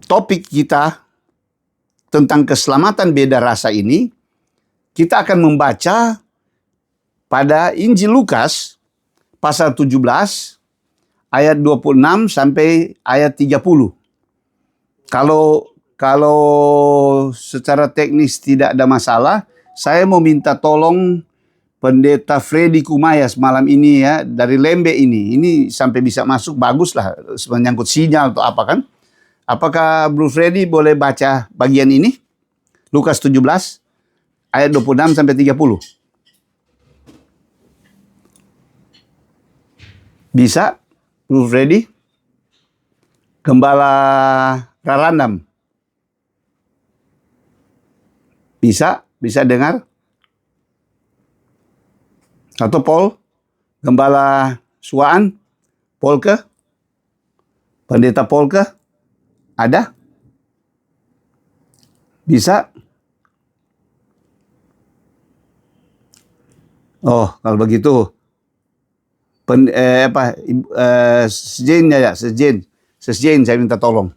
topik kita tentang keselamatan beda rasa ini, kita akan membaca pada Injil Lukas pasal 17 ayat 26 sampai ayat 30. Kalau secara teknis tidak ada masalah, saya mau minta tolong Pendeta Freddy Kumayas malam ini ya, dari Lembe ini. Ini sampai bisa masuk, bagus lah, menyangkut sinyal atau apa kan. Apakah Bro Freddy boleh baca bagian ini? Lukas 17 ayat 26 sampai 30. Bisa, Bro Freddy? Gembala Rarandam. Bisa dengar? Atau Paul? Gembala Suaan? Polke? Pendeta Polke? Ada? Bisa? Oh, kalau begitu Sesjen saya minta tolong.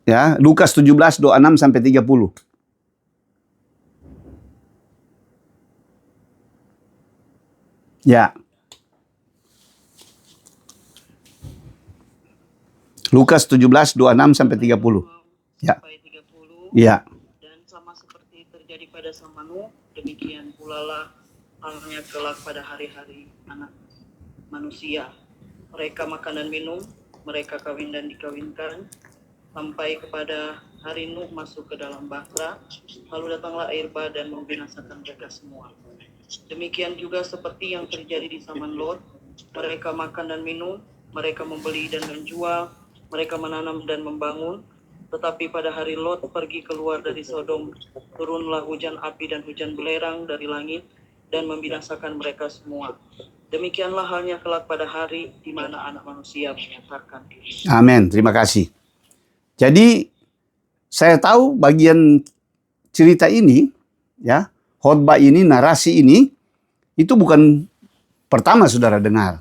Ya, Lukas 17 26 sampai 30. Ya. Lukas 17 26 sampai 30. Ya. Ya. Dan sama seperti terjadi pada zaman Nuh, demikian pula lah halnya kelak pada hari-hari anak manusia. Mereka makan dan minum, mereka kawin dan dikawinkan, sampai kepada hari Nuh masuk ke dalam bahtera, lalu datanglah air bah dan membinasakan mereka semua. Demikian juga seperti yang terjadi di zaman Lot, mereka makan dan minum, mereka membeli dan menjual, mereka menanam dan membangun. Tetapi pada hari Lot pergi keluar dari Sodom, turunlah hujan api dan hujan belerang dari langit dan membinasakan mereka semua. Demikianlah halnya kelak pada hari di mana Anak Manusia menyatakan diri. Amin. Terima kasih. Jadi saya tahu bagian cerita ini, ya, khotbah ini, narasi ini, itu bukan pertama saudara dengar.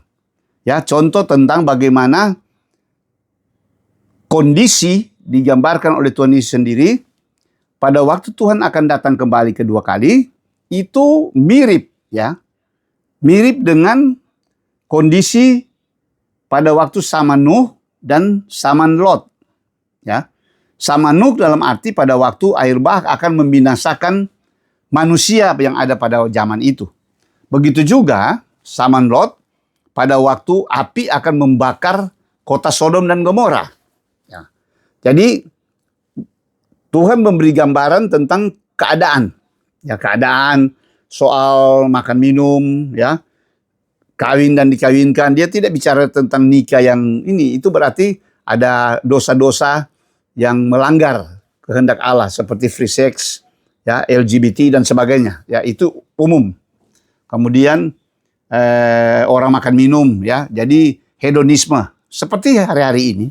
Ya, contoh tentang bagaimana kondisi digambarkan oleh Tuhan Yesus sendiri pada waktu Tuhan akan datang kembali kedua kali, itu mirip, ya. Mirip dengan kondisi pada waktu zaman Nuh dan zaman Lot. Ya. Zaman Nuh dalam arti pada waktu air bah akan membinasakan manusia yang ada pada zaman itu. Begitu juga zaman Lot pada waktu api akan membakar kota Sodom dan Gomora. Ya. Jadi Tuhan memberi gambaran tentang keadaan. Ya, keadaan soal makan minum, ya, kawin dan dikawinkan. Dia tidak bicara tentang nikah yang ini. Itu berarti ada dosa-dosa yang melanggar kehendak Allah seperti free sex, ya, LGBT dan sebagainya. Ya, itu umum. Kemudian orang makan minum, ya. Jadi hedonisme seperti hari-hari ini.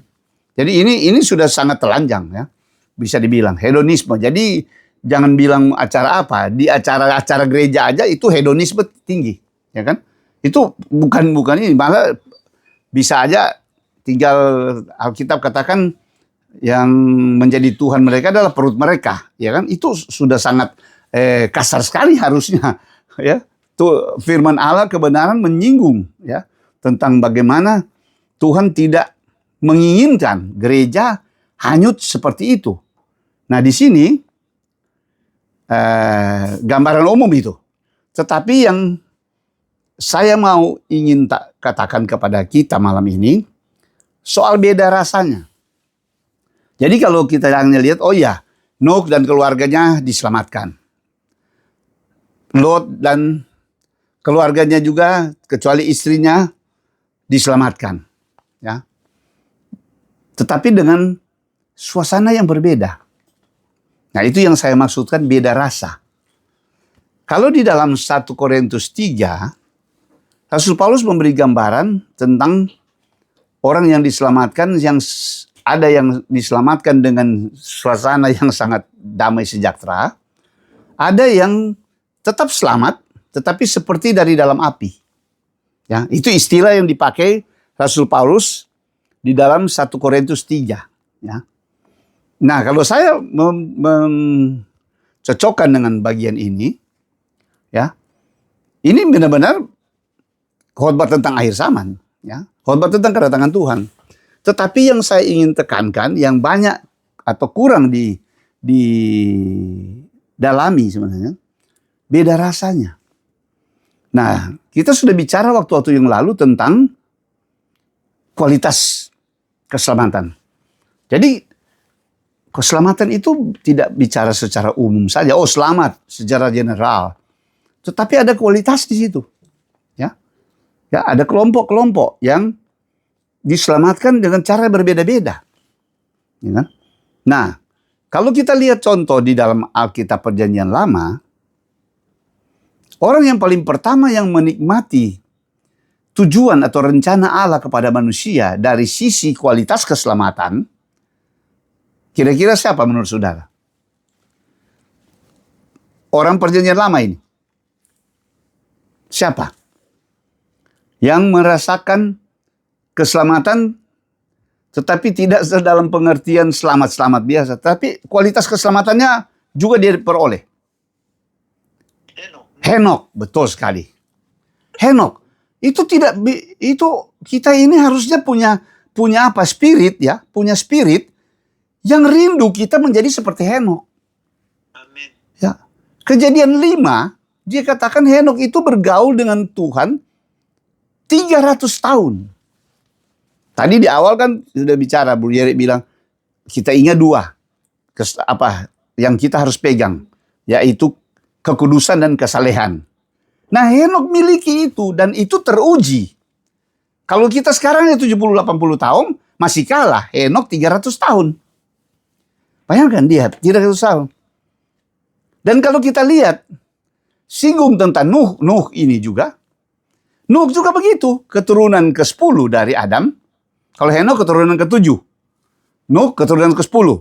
Jadi ini sudah sangat telanjang, ya. Bisa dibilang hedonisme. Jadi jangan bilang acara apa, di acara-acara gereja aja itu hedonisme tinggi, ya kan? Itu bukan ini, malah bisa aja tinggal Alkitab katakan yang menjadi Tuhan mereka adalah perut mereka, ya kan? Itu sudah sangat kasar sekali harusnya, ya. Tuh firman Allah kebenaran menyinggung, ya, tentang bagaimana Tuhan tidak menginginkan gereja hanyut seperti itu. Nah, di sini gambaran umum itu. Tetapi yang saya ingin katakan kepada kita malam ini soal beda rasanya. Jadi kalau kita hanya lihat, oh ya, Nuh dan keluarganya diselamatkan. Lot dan keluarganya juga, kecuali istrinya, diselamatkan. Ya. Tetapi dengan suasana yang berbeda. Nah, itu yang saya maksudkan beda rasa. Kalau di dalam 1 Korintus 3, Rasul Paulus memberi gambaran tentang orang yang diselamatkan, yang ada yang diselamatkan dengan suasana yang sangat damai sejahtera. Ada yang tetap selamat, tetapi seperti dari dalam api. Ya, itu istilah yang dipakai Rasul Paulus di dalam 1 Korintus 3. Ya. Nah, kalau saya mencocokkan dengan bagian ini, ya, ini benar-benar khotbah tentang akhir zaman, ya, khotbah tentang kedatangan Tuhan. Tetapi yang saya ingin tekankan, yang banyak atau kurang didalami sebenarnya, beda rasanya. Nah, kita sudah bicara waktu-waktu yang lalu tentang kualitas keselamatan. Jadi keselamatan itu tidak bicara secara umum saja. Oh, selamat secara general. Tetapi ada kualitas di situ. Ya, ya, ada kelompok-kelompok yang diselamatkan dengan cara berbeda-beda. Ya kan? Nah, kalau kita lihat contoh di dalam Alkitab Perjanjian Lama, orang yang paling pertama yang menikmati tujuan atau rencana Allah kepada manusia dari sisi kualitas keselamatan, kira-kira siapa menurut saudara? Orang Perjanjian Lama ini. Siapa? Yang merasakan keselamatan tetapi tidak dalam pengertian selamat-selamat biasa, tapi kualitas keselamatannya juga dia peroleh. Henok, betul sekali. Henok itu kita ini harusnya punya apa? Spirit, ya, punya spirit yang rindu kita menjadi seperti Henok. Amin. Ya. Kejadian 5, dia katakan Henok itu bergaul dengan Tuhan 300 tahun. Tadi di awal kan sudah bicara, Bu Yeri bilang, kita ingat 2 yang kita harus pegang, yaitu kekudusan dan kesalehan. Nah, Henok miliki itu dan itu teruji. Kalau kita sekarang ya 70-80 tahun, masih kalah Henok 300 tahun. Bayangkan dia 300 tahun. Dan kalau kita lihat, singgung tentang Nuh ini juga. Nuh juga begitu, keturunan ke-10 dari Adam. Kalau Henok keturunan ke-7. Nuh keturunan ke-10.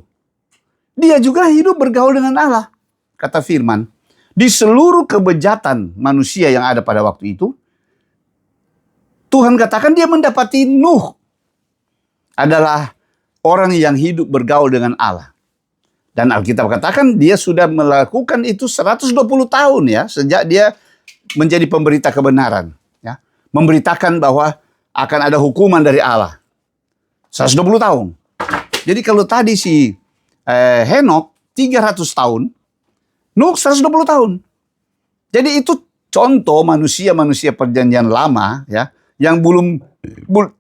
Dia juga hidup bergaul dengan Allah. Kata firman, di seluruh kebejatan manusia yang ada pada waktu itu, Tuhan katakan dia mendapati Nuh adalah orang yang hidup bergaul dengan Allah. Dan Alkitab katakan dia sudah melakukan itu 120 tahun ya, sejak dia menjadi pemberita kebenaran. Ya. Memberitakan bahwa akan ada hukuman dari Allah. 120 tahun. Jadi kalau tadi si Henok 300 tahun, Nuh 120 tahun. Jadi itu contoh manusia-manusia Perjanjian Lama ya, yang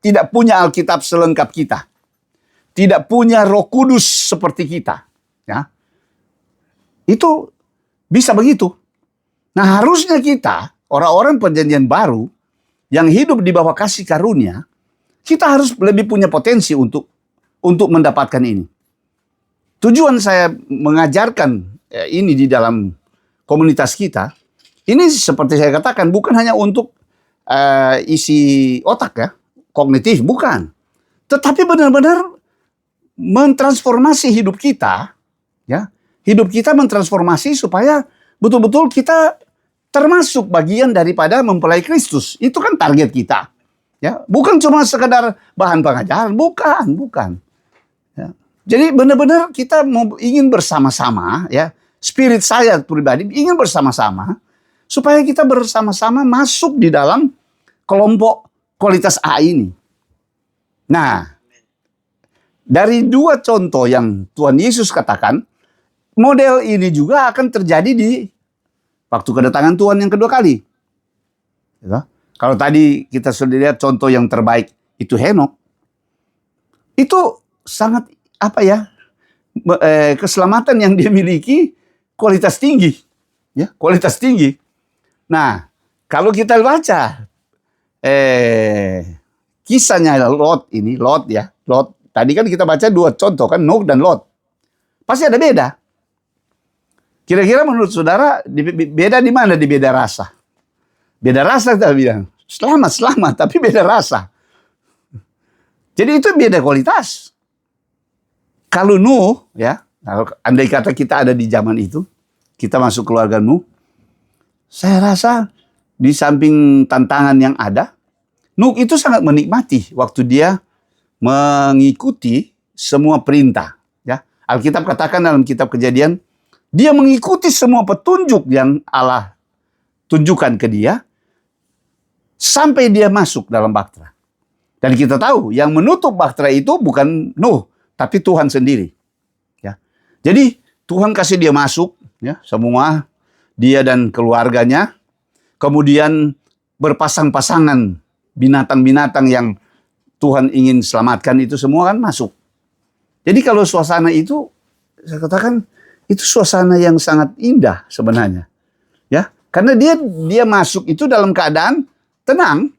tidak punya Alkitab selengkap kita. Tidak punya Roh Kudus seperti kita, ya. Itu bisa begitu. Nah, harusnya kita orang-orang Perjanjian Baru yang hidup di bawah kasih karunia, kita harus lebih punya potensi untuk mendapatkan ini. Tujuan saya mengajarkan ini di dalam komunitas kita, ini seperti saya katakan bukan hanya untuk isi otak ya, kognitif, bukan. Tetapi benar-benar mentransformasi hidup kita, ya. Hidup kita mentransformasi supaya betul-betul kita termasuk bagian daripada mempelai Kristus. Itu kan target kita. Ya, bukan cuma sekedar bahan pengajaran, bukan. Ya. Jadi benar-benar kita ingin bersama-sama, ya. Spirit saya pribadi ingin bersama-sama supaya kita bersama-sama masuk di dalam kelompok kualitas A ini. Nah, dari 2 contoh yang Tuhan Yesus katakan, model ini juga akan terjadi di waktu kedatangan Tuhan yang kedua kali. Ya. Kalau tadi kita sudah lihat contoh yang terbaik itu Henok, itu sangat keselamatan yang dia miliki kualitas tinggi, ya, kualitas tinggi. Nah, kalau kita baca kisahnya Lot ya, Lot. Tadi kan kita baca 2 contoh kan, Nuh dan Lot. Pasti ada beda. Kira-kira menurut saudara beda di mana? Di beda rasa. Beda rasa kita bilang. Selamat, tapi beda rasa. Jadi itu beda kualitas. Kalau Nuh, ya, andai kata kita ada di zaman itu, kita masuk keluarga Nuh, saya rasa di samping tantangan yang ada, Nuh itu sangat menikmati waktu dia mengikuti semua perintah. Ya, Alkitab katakan dalam kitab Kejadian, dia mengikuti semua petunjuk yang Allah tunjukkan ke dia sampai dia masuk dalam bahtera. Dan kita tahu yang menutup bahtera itu bukan Nuh, tapi Tuhan sendiri. Ya, jadi Tuhan kasih dia masuk, ya, semua dia dan keluarganya, kemudian berpasang-pasangan binatang-binatang yang Tuhan ingin selamatkan itu semua kan masuk. Jadi kalau suasana itu, saya katakan itu suasana yang sangat indah sebenarnya, ya, karena dia masuk itu dalam keadaan tenang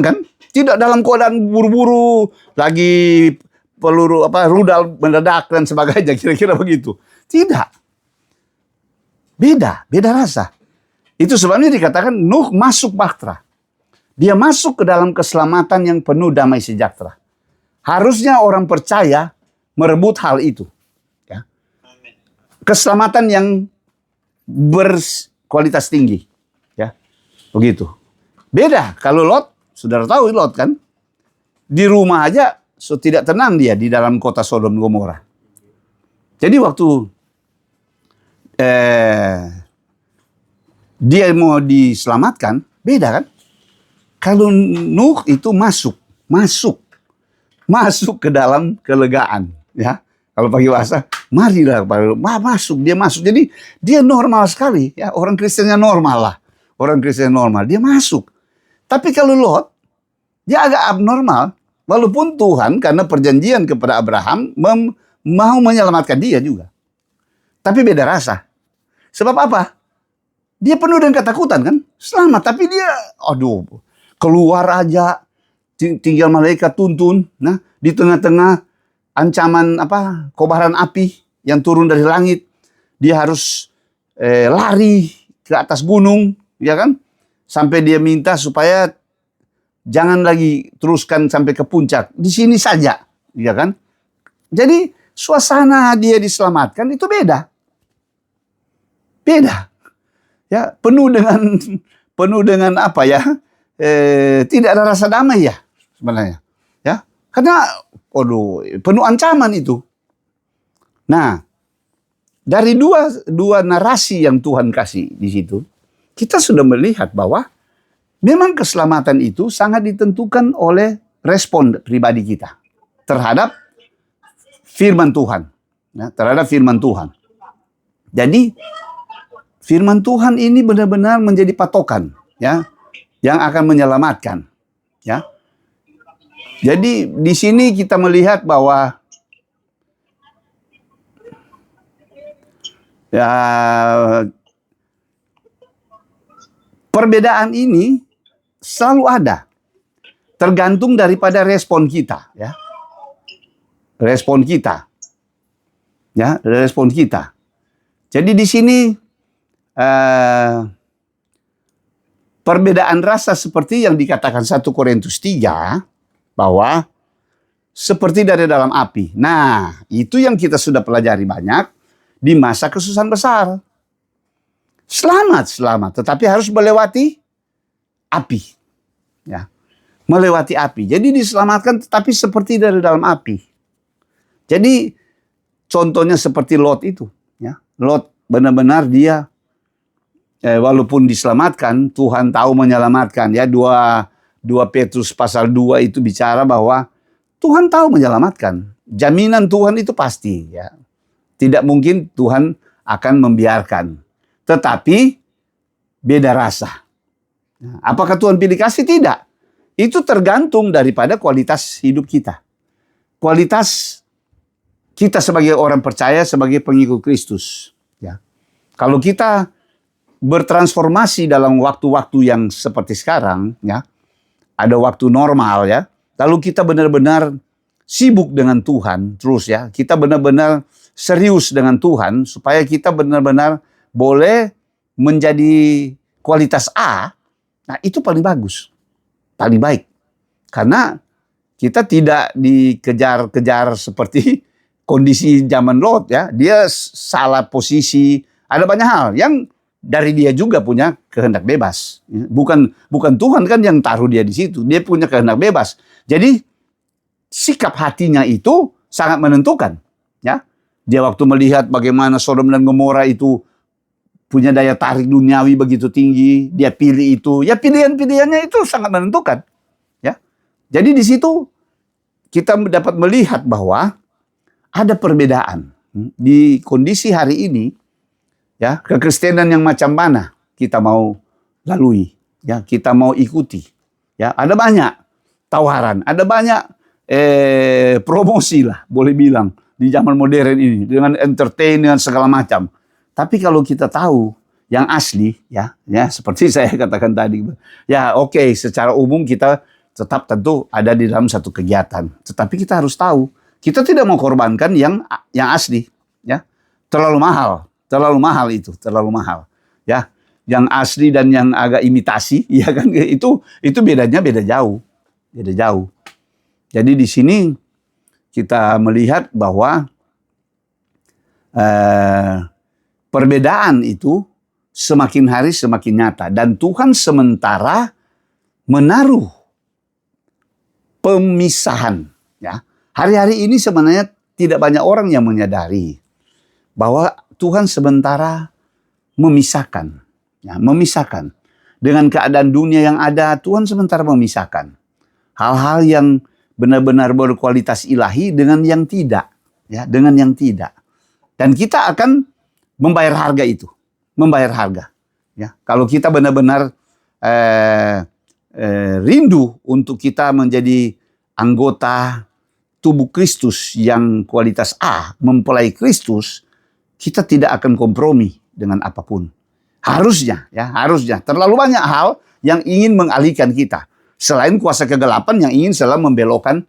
kan, tidak dalam keadaan buru-buru lagi peluru rudal meledak dan sebagainya, kira-kira begitu. Tidak, beda rasa. Itu sebabnya dikatakan Nuh masuk bahtera. Dia masuk ke dalam keselamatan yang penuh damai sejahtera. Harusnya orang percaya merebut hal itu. Ya. Keselamatan yang berkualitas tinggi. Ya. Begitu. Beda kalau Lot, saudara tahu Lot kan, di rumah aja tidak tenang dia di dalam kota Sodom Gomora. Jadi waktu dia mau diselamatkan, beda kan? Kalau Nuh itu masuk ke dalam kelegaan, ya. Kalau pakai bahasa, marilah masuk, dia masuk. Jadi dia normal sekali, ya. Orang Kristennya normal lah. Orang Kristen normal, dia masuk. Tapi kalau Lot, dia agak abnormal. Walaupun Tuhan karena perjanjian kepada Abraham mau menyelamatkan dia juga. Tapi beda rasa. Sebab apa? Dia penuh dengan ketakutan kan? Selamat, tapi dia, keluar aja, tinggal malaikat tuntun, nah di tengah-tengah ancaman kobaran api yang turun dari langit, dia harus lari ke atas gunung, ya kan? Sampai dia minta supaya jangan lagi teruskan sampai ke puncak, di sini saja, ya kan? Jadi suasana dia diselamatkan itu beda, ya, penuh dengan apa ya? Tidak ada rasa damai ya sebenarnya, ya, karena penuh ancaman itu. Nah, dari dua narasi yang Tuhan kasih di situ, kita sudah melihat bahwa memang keselamatan itu sangat ditentukan oleh respon pribadi kita terhadap firman Tuhan, ya, terhadap firman Tuhan. Jadi firman Tuhan ini benar-benar menjadi patokan, ya, yang akan menyelamatkan, ya. Jadi di sini kita melihat bahwa ya, perbedaan ini selalu ada, tergantung daripada respon kita, ya. Respon kita, ya, respon kita. Jadi di sini perbedaan rasa seperti yang dikatakan 1 Korintus 3, bahwa seperti dari dalam api. Nah, itu yang kita sudah pelajari banyak di masa kesusahan besar. Selamat, tetapi harus melewati api. Ya, melewati api. Jadi diselamatkan tetapi seperti dari dalam api. Jadi contohnya seperti Lot itu. Ya. Lot benar-benar dia walaupun diselamatkan, Tuhan tahu menyelamatkan. Ya, 2 Petrus pasal 2 itu bicara bahwa Tuhan tahu menyelamatkan. Jaminan Tuhan itu pasti. Ya. Tidak mungkin Tuhan akan membiarkan. Tetapi beda rasa. Apakah Tuhan pilih kasih? Tidak. Itu tergantung daripada kualitas hidup kita. Kualitas kita sebagai orang percaya, sebagai pengikut Kristus. Ya. Kalau kita bertransformasi dalam waktu-waktu yang seperti sekarang, ya, ada waktu normal, ya. Lalu kita benar-benar sibuk dengan Tuhan terus, ya. Kita benar-benar serius dengan Tuhan supaya kita benar-benar boleh menjadi kualitas A. Nah, itu paling bagus, paling baik. Karena kita tidak dikejar-kejar seperti kondisi zaman Lot, ya. Dia salah posisi, ada banyak hal yang dari dia juga punya kehendak bebas. Bukan Tuhan kan yang taruh dia di situ. Dia punya kehendak bebas. Jadi sikap hatinya itu sangat menentukan. Ya, dia waktu melihat bagaimana Sodom dan Gomora itu punya daya tarik duniawi begitu tinggi, dia pilih itu. Ya pilihan-pilihannya itu sangat menentukan. Ya, jadi di situ kita dapat melihat bahwa ada perbedaan di kondisi hari ini. Ya, kekristenan yang macam mana kita mau lalui, ya, kita mau ikuti. Ya, ada banyak tawaran, ada banyak promosi lah, boleh bilang di zaman modern ini dengan entertain dengan segala macam. Tapi kalau kita tahu yang asli, ya seperti saya katakan tadi, ya oke, secara umum kita tetap tentu ada di dalam satu kegiatan. Tetapi kita harus tahu, kita tidak mau korbankan yang asli, ya. Terlalu mahal itu, terlalu mahal. Ya, yang asli dan yang agak imitasi, ya kan, itu bedanya beda jauh. Jadi di sini kita melihat bahwa perbedaan itu semakin hari semakin nyata, dan Tuhan sementara menaruh pemisahan. Ya, hari-hari ini sebenarnya tidak banyak orang yang menyadari bahwa Tuhan sementara memisahkan, ya, memisahkan dengan keadaan dunia yang ada. Tuhan sementara memisahkan hal-hal yang benar-benar berkualitas ilahi dengan yang tidak, ya, dengan yang tidak. Dan kita akan membayar harga itu, membayar harga. Ya, kalau kita benar-benar rindu untuk kita menjadi anggota tubuh Kristus yang kualitas A, mempelai Kristus, kita tidak akan kompromi dengan apapun. Harusnya, ya, harusnya. Terlalu banyak hal yang ingin mengalihkan kita. Selain kuasa kegelapan yang ingin selalu membelokkan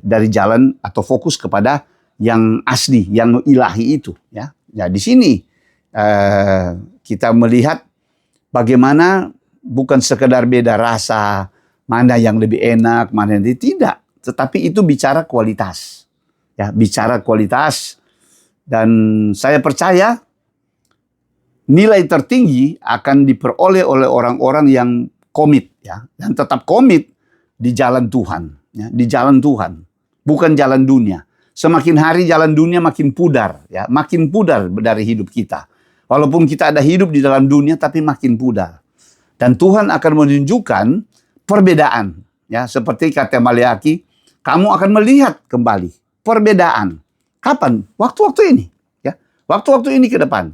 dari jalan atau fokus kepada yang asli, yang ilahi itu. Ya, ya, di sini kita melihat bagaimana bukan sekedar beda rasa, mana yang lebih enak, mana yang tidak. Tetapi itu bicara kualitas. Ya, bicara kualitas. Dan saya percaya nilai tertinggi akan diperoleh oleh orang-orang yang komit, ya, dan tetap komit di jalan Tuhan, ya, di jalan Tuhan, bukan jalan dunia. Semakin hari jalan dunia makin pudar, ya, makin pudar dari hidup kita. Walaupun kita ada hidup di dalam dunia, tapi makin pudar. Dan Tuhan akan menunjukkan perbedaan, ya, seperti kata Maleaki, kamu akan melihat kembali perbedaan. Kapan? Waktu-waktu ini, ya, waktu-waktu ini ke depan.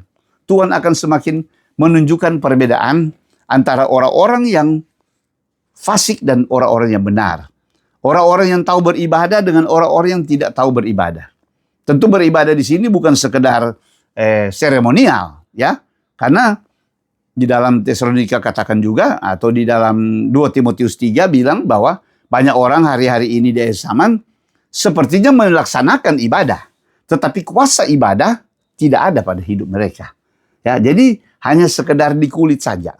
Tuhan akan semakin menunjukkan perbedaan antara orang-orang yang fasik dan orang-orang yang benar. Orang-orang yang tahu beribadah dengan orang-orang yang tidak tahu beribadah. Tentu beribadah di sini bukan sekedar seremonial, ya. Karena di dalam Tesalonika katakan juga, atau di dalam 2 Timotius 3 bilang bahwa banyak orang hari-hari ini di akhir zaman sepertinya melaksanakan ibadah, tetapi kuasa ibadah tidak ada pada hidup mereka. Ya, jadi hanya sekedar di kulit saja.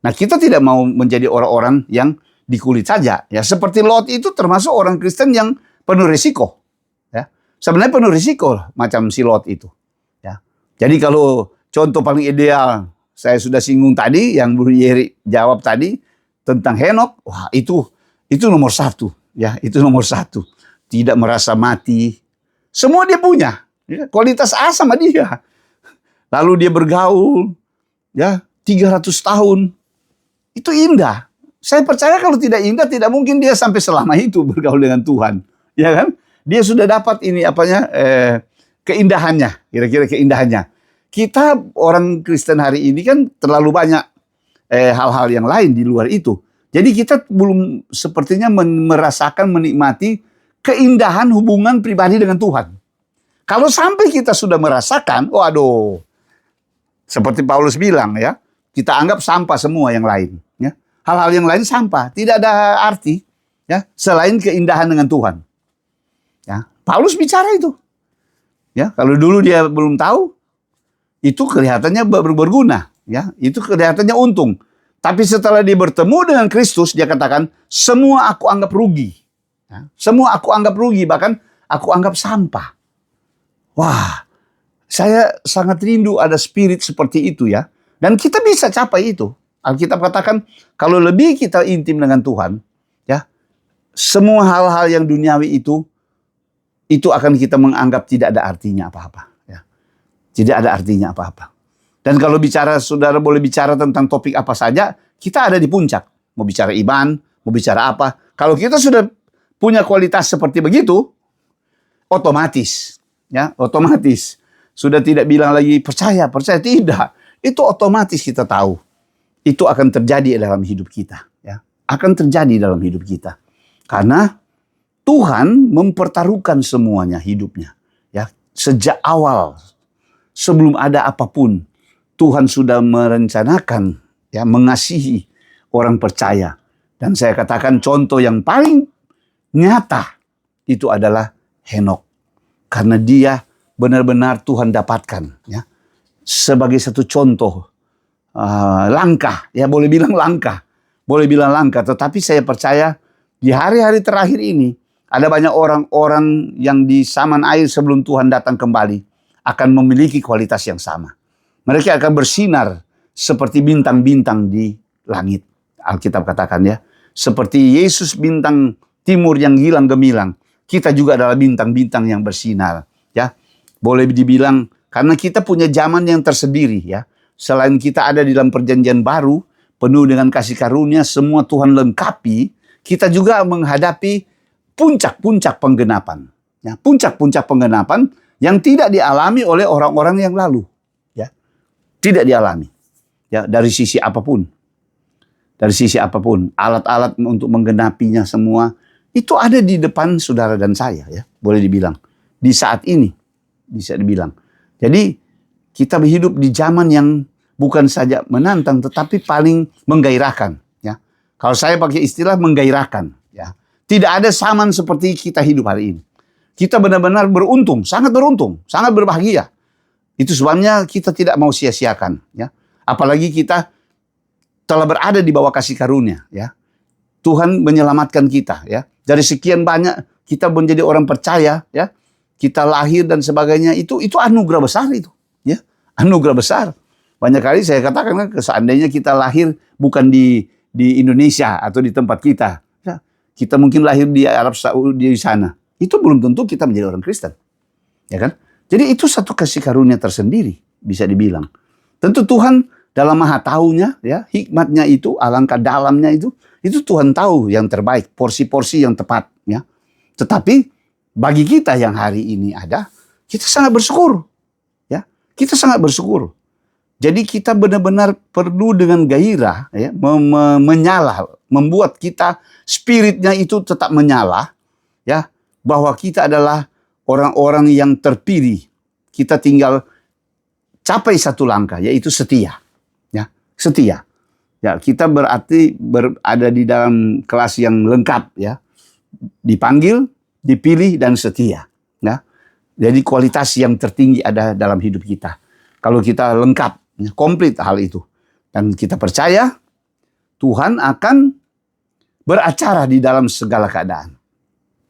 Nah, kita tidak mau menjadi orang-orang yang di kulit saja. Ya, seperti Lot itu termasuk orang Kristen yang penuh risiko. Ya, sebenarnya penuh risiko macam si Lot itu. Ya, jadi kalau contoh paling ideal saya sudah singgung tadi, yang Bu Yeri jawab tadi tentang Henok, wah itu nomor satu. Ya, itu nomor satu. Tidak merasa mati. Semua dia punya. Ya, kualitas A sama dia. Lalu dia bergaul, ya, 300 tahun. Itu indah. Saya percaya kalau tidak indah, tidak mungkin dia sampai selama itu bergaul dengan Tuhan. Ya kan? Dia sudah dapat ini keindahannya, kira-kira keindahannya. Kita orang Kristen hari ini kan terlalu banyak hal-hal yang lain di luar itu. Jadi kita belum sepertinya merasakan, menikmati keindahan hubungan pribadi dengan Tuhan. Kalau sampai kita sudah merasakan, waduh, seperti Paulus bilang, ya, kita anggap sampah semua yang lain. Ya. Hal-hal yang lain sampah, tidak ada arti, ya, selain keindahan dengan Tuhan. Ya. Paulus bicara itu. Ya, kalau dulu dia belum tahu, itu kelihatannya berguna. Ya, itu kelihatannya untung. Tapi setelah dia bertemu dengan Kristus, dia katakan, semua aku anggap rugi. Ya, semua aku anggap rugi, bahkan aku anggap sampah. Wah, saya sangat rindu ada spirit seperti itu, ya. Dan kita bisa capai itu. Alkitab katakan, kalau lebih kita intim dengan Tuhan, ya, semua hal-hal yang duniawi itu akan kita menganggap tidak ada artinya apa-apa. Ya. Tidak ada artinya apa-apa. Dan kalau bicara, saudara boleh bicara tentang topik apa saja, kita ada di puncak. Mau bicara iman, mau bicara apa. Kalau kita sudah punya kualitas seperti begitu, otomatis. Ya, otomatis. Sudah tidak bilang lagi percaya tidak. Itu otomatis kita tahu. Itu akan terjadi dalam hidup kita. Ya. Akan terjadi dalam hidup kita. Karena Tuhan mempertaruhkan semuanya hidupnya. Ya, sejak awal, sebelum ada apapun, Tuhan sudah merencanakan, ya, mengasihi orang percaya. Dan saya katakan contoh yang paling nyata itu adalah Henokh. Karena dia benar-benar Tuhan dapatkan, ya, sebagai satu contoh langkah, ya boleh bilang langkah. Tetapi saya percaya di hari-hari terakhir ini ada banyak orang-orang yang di saman air sebelum Tuhan datang kembali akan memiliki kualitas yang sama. Mereka akan bersinar seperti bintang-bintang di langit. Alkitab katakan, ya, seperti Yesus bintang timur yang hilang gemilang, kita juga adalah bintang-bintang yang bersinar. Ya, boleh dibilang karena kita punya zaman yang tersendiri, ya. Selain kita ada di dalam perjanjian baru penuh dengan kasih karunia, semua Tuhan lengkapi, kita juga menghadapi puncak-puncak penggenapan. Ya, puncak-puncak penggenapan yang tidak dialami oleh orang-orang yang lalu. Ya, tidak dialami. Ya, dari sisi apapun. Dari sisi apapun. Alat-alat untuk menggenapinya semua, itu ada di depan saudara dan saya. Ya, boleh dibilang. Di saat ini, bisa dibilang. Jadi, kita hidup di zaman yang bukan saja menantang, tetapi paling menggairahkan. Ya. Kalau saya pakai istilah menggairahkan. Ya. Tidak ada zaman seperti kita hidup hari ini. Kita benar-benar beruntung, sangat berbahagia. Itu sebabnya kita tidak mau sia-siakan. Ya. Apalagi kita telah berada di bawah kasih karunia. Ya. Tuhan menyelamatkan kita. Ya. Dari sekian banyak kita menjadi orang percaya. Ya. Kita lahir dan sebagainya. Itu anugerah besar itu. Ya. Anugerah besar. Banyak kali saya katakan, seandainya kita lahir bukan di Indonesia atau di tempat kita. Ya. Kita mungkin lahir di Arab Saudi di sana. Itu belum tentu kita menjadi orang Kristen. Ya kan? Jadi itu satu kasih karunia tersendiri, bisa dibilang. Tentu Tuhan dalam maha taunya, ya, hikmatnya itu, alangkah dalamnya itu Tuhan tahu yang terbaik, porsi-porsi yang tepat. Ya. Tetapi bagi kita yang hari ini ada, kita sangat bersyukur. Ya. Kita sangat bersyukur. Jadi kita benar-benar perlu dengan gairah, ya, menyala, membuat kita spiritnya itu tetap menyala, ya, bahwa kita adalah orang-orang yang terpilih. Kita tinggal capai satu langkah, yaitu setia. Ya, setia. Ya, kita berarti berada di dalam kelas yang lengkap, ya. Dipanggil, dipilih, dan setia. Ya. Jadi kualitas yang tertinggi ada dalam hidup kita. Kalau kita lengkap, ya, komplit hal itu. Dan kita percaya Tuhan akan beracara di dalam segala keadaan.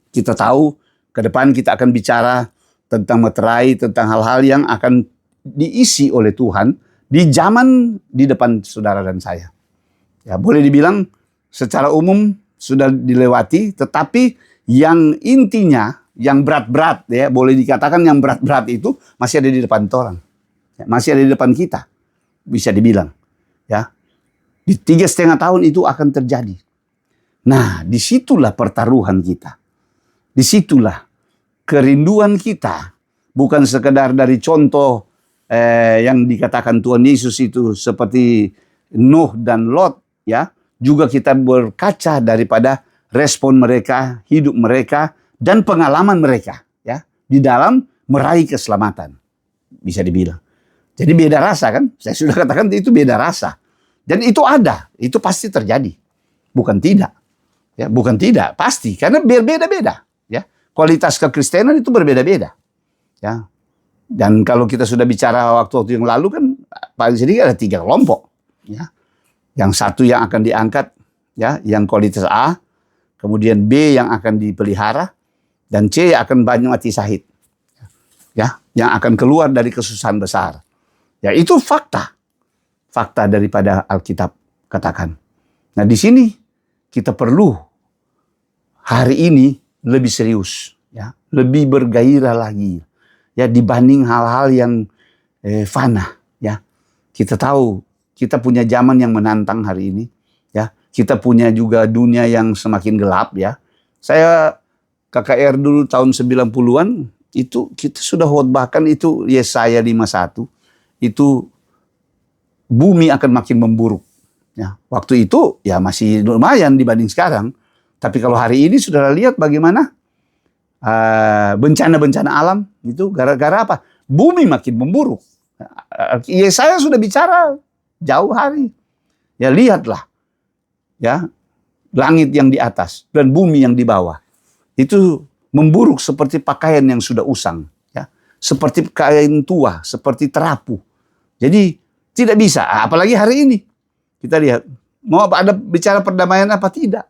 Kita tahu ke depan kita akan bicara tentang meterai, tentang hal-hal yang akan diisi oleh Tuhan di zaman di depan saudara dan saya. Ya, boleh dibilang secara umum sudah dilewati, tetapi yang intinya, yang berat-berat, ya, boleh dikatakan yang berat-berat itu masih ada di depan orang. Ya, masih ada di depan kita, bisa dibilang. Ya, di 3,5 tahun itu akan terjadi. Nah, disitulah pertaruhan kita. Disitulah kerinduan kita, bukan sekedar dari contoh yang dikatakan Tuhan Yesus itu seperti Nuh dan Lot, ya, juga kita berkaca daripada respon mereka, hidup mereka, dan pengalaman mereka, ya, di dalam meraih keselamatan, bisa dibilang. Jadi beda rasa kan? Saya sudah katakan itu beda rasa, dan itu ada, itu pasti terjadi, bukan tidak, ya, bukan tidak, pasti, karena berbeda-beda. Kualitas kekristenan itu berbeda-beda. Ya. Dan kalau kita sudah bicara waktu-waktu yang lalu kan paling sedikit ada 3 kelompok. Ya. Yang satu yang akan diangkat, ya, yang kualitas A, kemudian B yang akan dipelihara, dan C yang akan banyak mati syahid. Ya, yang akan keluar dari kesusahan besar. Ya, itu fakta. Fakta daripada Alkitab katakan. Nah, di sini kita perlu hari ini lebih serius, ya, lebih bergairah lagi, ya, dibanding hal-hal yang fana, ya. Kita tahu kita punya zaman yang menantang hari ini, ya. Kita punya juga dunia yang semakin gelap, ya. Saya KKR dulu tahun 90-an itu kita sudah khotbahkan itu Yesaya 51 itu bumi akan makin memburuk. Ya, waktu itu ya masih lumayan dibanding sekarang. Tapi kalau hari ini sudah lihat bagaimana bencana-bencana alam itu gara-gara apa? Bumi makin memburuk. Yesaya sudah bicara jauh hari. Ya lihatlah, ya langit yang di atas dan bumi yang di bawah itu memburuk seperti pakaian yang sudah usang, ya, seperti kain tua, seperti terapu. Jadi tidak bisa, apalagi hari ini. Kita lihat, mau ada bicara perdamaian apa tidak.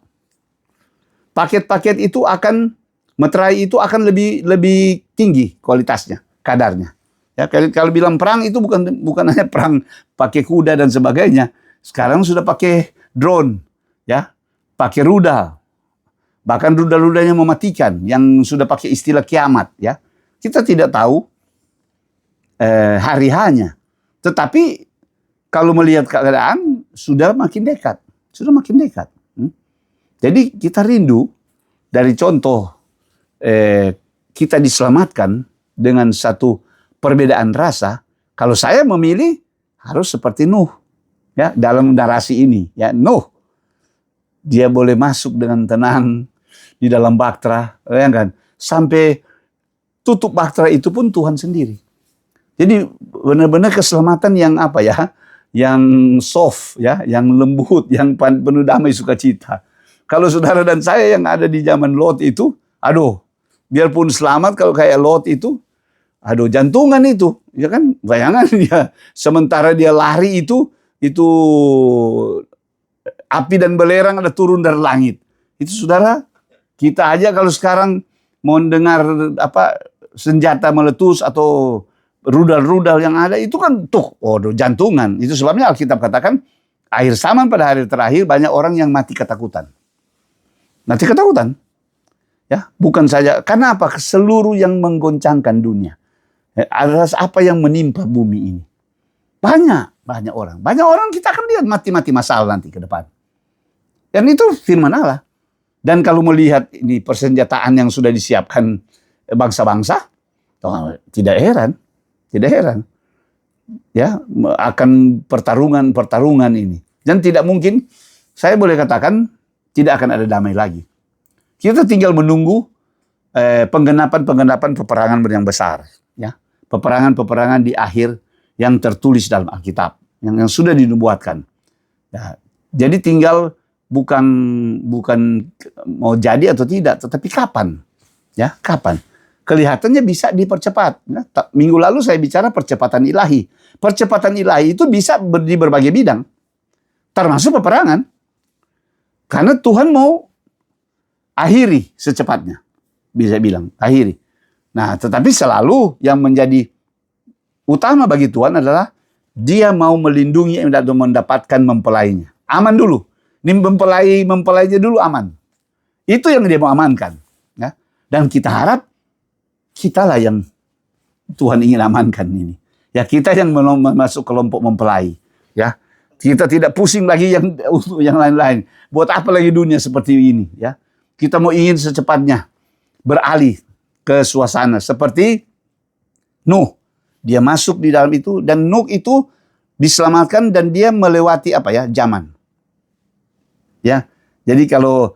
Paket-paket itu akan, meterai itu akan lebih tinggi kualitasnya, kadarnya. Ya, kalau bilang perang itu bukan hanya perang pakai kuda dan sebagainya. Sekarang sudah pakai drone, ya, pakai rudal. Bahkan rudal-rudalnya mematikan, yang sudah pakai istilah kiamat, ya. Kita tidak tahu hari hanya. Tetapi kalau melihat keadaan sudah makin dekat. Jadi kita rindu dari contoh kita diselamatkan dengan satu perbedaan rasa. Kalau saya memilih harus seperti Nuh, ya, dalam narasi ini, ya, Nuh dia boleh masuk dengan tenang di dalam bahtera, ya kan? Sampai tutup bahtera itu pun Tuhan sendiri. Jadi benar-benar keselamatan yang apa ya? Yang soft, ya, yang lembut, yang penuh damai sukacita. Kalau saudara dan saya yang ada di zaman Lot itu, aduh, biarpun selamat kalau kayak Lot itu, aduh, jantungan itu, ya kan? Bayangan dia sementara dia lari itu api dan belerang ada turun dari langit. Itu saudara, kita aja kalau sekarang mau dengar apa senjata meletus atau rudal-rudal yang ada itu kan jantungan. Itu sebabnya Alkitab katakan akhir zaman pada hari terakhir banyak orang yang mati ketakutan. Mati ketakutan. Ya, bukan saja karena apa? Seluruh yang menggoncangkan dunia. Atas apa yang menimpa bumi ini. Banyak orang. Banyak orang kita akan lihat mati-mati masalah nanti ke depan. Dan itu firman Allah. Dan kalau melihat ini persenjataan yang sudah disiapkan bangsa-bangsa, tidak heran. Ya, akan pertarungan ini. Dan tidak mungkin, saya boleh katakan, tidak akan ada damai lagi. Kita tinggal menunggu penggenapan peperangan yang besar. Ya. Peperangan di akhir yang tertulis dalam Alkitab. Yang sudah dinubuatkan. Ya. Jadi tinggal bukan mau jadi atau tidak, tetapi kapan. Ya, kapan. Kelihatannya bisa dipercepat. Minggu lalu saya bicara percepatan ilahi. Percepatan ilahi itu bisa di berbagai bidang. Termasuk peperangan. Karena Tuhan mau akhiri secepatnya. Bisa bilang, akhiri. Nah, tetapi selalu yang menjadi utama bagi Tuhan adalah dia mau melindungi dan mendapatkan mempelainya. Aman dulu. Ini mempelainya dulu aman. Itu yang dia mau amankan. Ya. Dan kita harap kitalah yang Tuhan ingin amankan ini. Ya, kita yang masuk kelompok mempelai. Ya, kita tidak pusing lagi untuk yang lain-lain. Buat apa lagi dunia seperti ini? Ya, kita mau ingin secepatnya beralih ke suasana seperti Nuh. Dia masuk di dalam itu dan Nuh itu diselamatkan dan dia melewati zaman. Ya, jadi kalau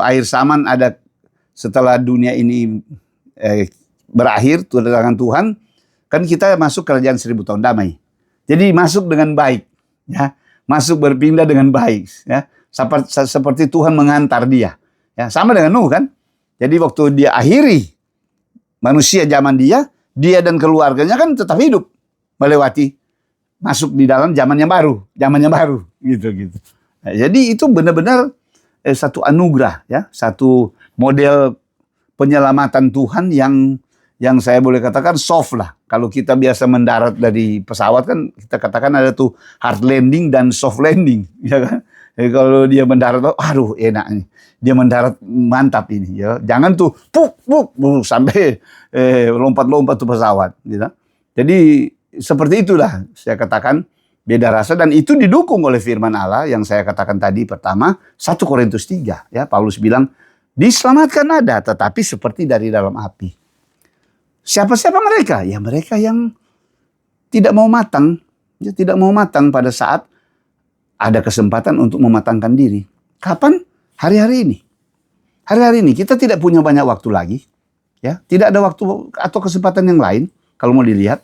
akhir zaman ada setelah dunia ini berakhir dengan Tuhan, kan kita masuk kerajaan 1000 tahun damai. Jadi masuk dengan baik, ya, masuk berpindah dengan baik, ya, seperti Tuhan mengantar dia, ya, sama dengan Nuh kan. Jadi waktu dia akhiri manusia zaman dia dan keluarganya kan tetap hidup melewati masuk di dalam zaman yang baru, gitu. Nah, jadi itu benar-benar satu anugerah, ya, satu model penyelamatan Tuhan yang saya boleh katakan soft lah. Kalau kita biasa mendarat dari pesawat kan kita katakan ada tuh hard landing dan soft landing, ya kan? Kalau dia mendarat, aduh enak nih. Dia mendarat mantap ini ya. Jangan tuh puk puk sampai lompat-lompat tuh pesawat gitu. Jadi seperti itulah saya katakan beda rasa, dan itu didukung oleh firman Allah yang saya katakan tadi pertama 1 Korintus 3 ya. Paulus bilang diselamatkan ada tetapi seperti dari dalam api. Siapa-siapa mereka? Ya mereka yang tidak mau matang, ya, tidak mau matang pada saat ada kesempatan untuk mematangkan diri. Kapan? Hari-hari ini. Hari-hari ini kita tidak punya banyak waktu lagi, ya. Tidak ada waktu atau kesempatan yang lain kalau mau dilihat,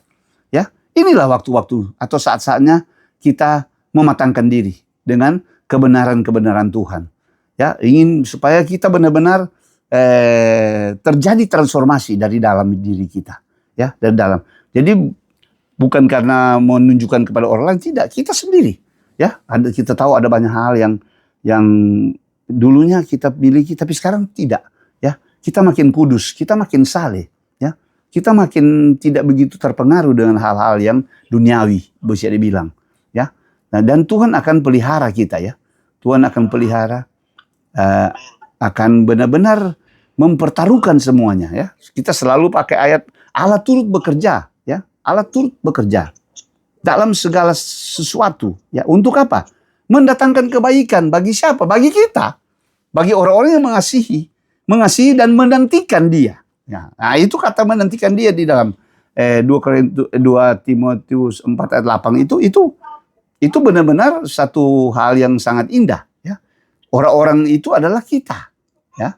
ya. Inilah waktu-waktu atau saat-saatnya kita mematangkan diri dengan kebenaran-kebenaran Tuhan. Ya, ingin supaya kita benar-benar terjadi transformasi dari dalam diri kita, ya, dari dalam. Jadi bukan karena menunjukkan kepada orang lain, tidak, kita sendiri. Ya, kita tahu ada banyak hal yang dulunya kita miliki tapi sekarang tidak, ya. Kita makin kudus, kita makin saleh, ya. Kita makin tidak begitu terpengaruh dengan hal-hal yang duniawi, bisa dibilang, ya. Nah, dan Tuhan akan pelihara kita, ya. Tuhan akan pelihara, akan benar-benar mempertaruhkan semuanya, ya. Kita selalu pakai ayat Allah turut bekerja, ya. Allah turut bekerja dalam segala sesuatu, ya. Untuk apa? Mendatangkan kebaikan bagi siapa? Bagi kita, bagi orang-orang yang mengasihi dan menantikan Dia. Ya, nah itu kata menantikan Dia di dalam 2 Timotius 4 ayat 8 itu benar-benar satu hal yang sangat indah, ya. Orang-orang itu adalah kita, ya.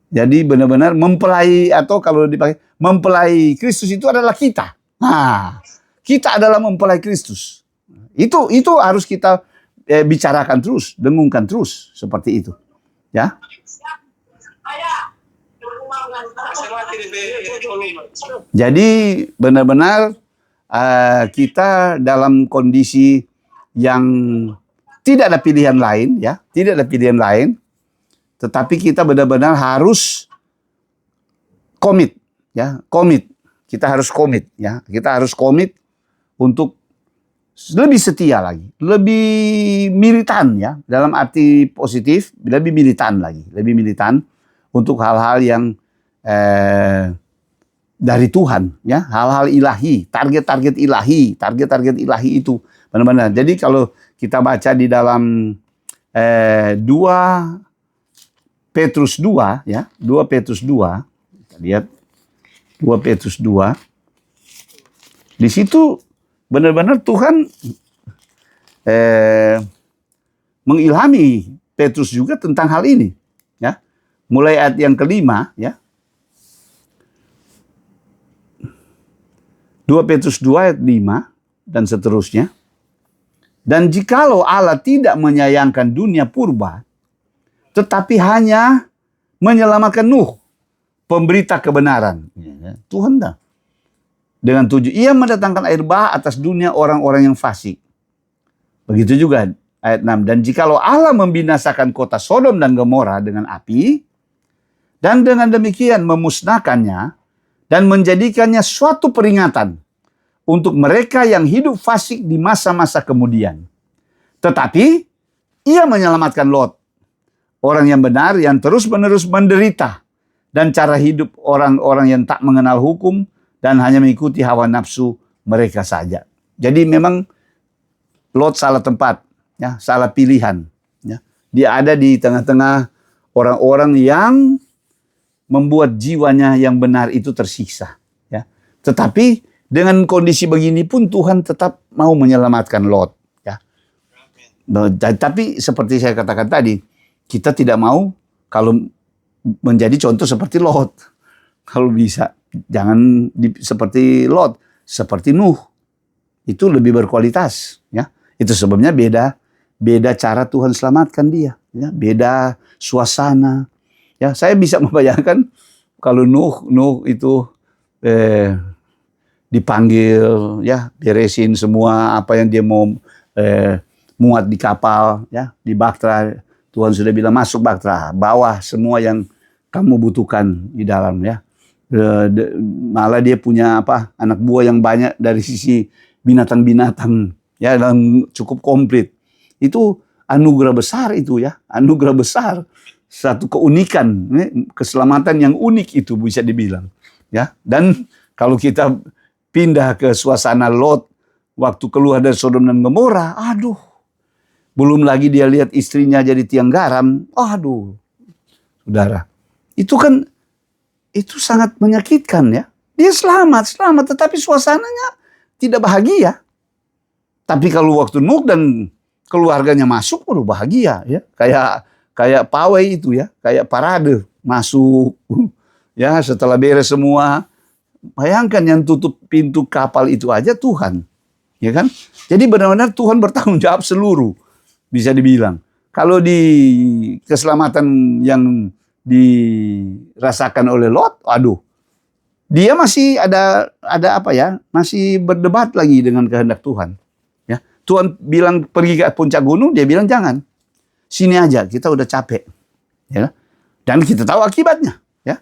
Jadi benar-benar mempelai, atau kalau dipakai mempelai Kristus itu adalah kita. Nah, kita adalah mempelai Kristus. Itu harus kita bicarakan terus, dengungkan terus seperti itu, ya. Jadi benar-benar kita dalam kondisi yang tidak ada pilihan lain, ya, tidak ada pilihan lain, tetapi kita benar-benar harus komit, ya, komit. Kita harus komit, ya, kita harus komit untuk lebih setia lagi, lebih militan, ya, dalam arti positif, lebih militan lagi, lebih militan untuk hal-hal yang dari Tuhan, ya, hal-hal ilahi, target-target ilahi itu benar-benar. Jadi kalau kita baca di dalam 2 Petrus 2, ya, 2 Petrus 2, kita lihat 2 Petrus 2, di situ benar-benar Tuhan mengilhami Petrus juga tentang hal ini, ya. Mulai ayat yang kelima, ya. 2 Petrus 2 ayat 5 dan seterusnya. Dan jikalau Allah tidak menyayangkan dunia purba, tetapi hanya menyelamatkan Nuh, pemberita kebenaran. Ya, Tuhan dah. Dengan tujuan ia mendatangkan air bah atas dunia orang-orang yang fasik. Begitu juga ayat 6. Dan jikalau Allah membinasakan kota Sodom dan Gomora dengan api, dan dengan demikian memusnahkannya, dan menjadikannya suatu peringatan untuk mereka yang hidup fasik di masa-masa kemudian. Tetapi ia menyelamatkan Lot, orang yang benar yang terus-menerus menderita, dan cara hidup orang-orang yang tak mengenal hukum dan hanya mengikuti hawa nafsu mereka saja. Jadi memang Lot salah tempat, ya, salah pilihan, ya. Dia ada di tengah-tengah orang-orang yang membuat jiwanya yang benar itu tersiksa, ya. Tetapi dengan kondisi begini pun Tuhan tetap mau menyelamatkan Lot, ya. Tapi seperti saya katakan tadi, kita tidak mau kalau menjadi contoh seperti Lot. Kalau bisa jangan seperti Lot, seperti Nuh. Itu lebih berkualitas, ya. Itu sebabnya beda cara Tuhan selamatkan dia, ya. Beda suasana. Ya, saya bisa membayangkan kalau Nuh itu dipanggil, ya, beresin semua apa yang dia mau muat di kapal, ya, di bahtera. Tuhan sudah bilang masuk bahtera, bawa semua yang kamu butuhkan di dalam, ya. Malah dia punya anak buah yang banyak dari sisi binatang-binatang, ya, dan cukup komplit. Itu anugerah besar itu ya, anugerah besar, satu keunikan, keselamatan yang unik itu bisa dibilang, ya. Dan kalau kita pindah ke suasana Lot waktu keluar dari Sodom dan Gomora, aduh, belum lagi dia lihat istrinya jadi tiang garam, aduh, saudara, itu sangat menyakitkan ya. Dia selamat, tetapi suasananya tidak bahagia. Tapi kalau waktu Nuh dan keluarganya masuk, waduh bahagia ya. Kayak pawai itu ya, kayak parade masuk. Ya, setelah beres semua, bayangkan yang tutup pintu kapal itu aja Tuhan. Ya kan? Jadi benar-benar Tuhan bertanggung jawab seluruh, bisa dibilang. Kalau di keselamatan yang dirasakan oleh Lot, aduh, dia masih ada apa ya? Masih berdebat lagi dengan kehendak Tuhan. Ya, Tuhan bilang pergi ke puncak gunung, dia bilang jangan. Sini aja, kita udah capek. Ya. Dan kita tahu akibatnya, ya.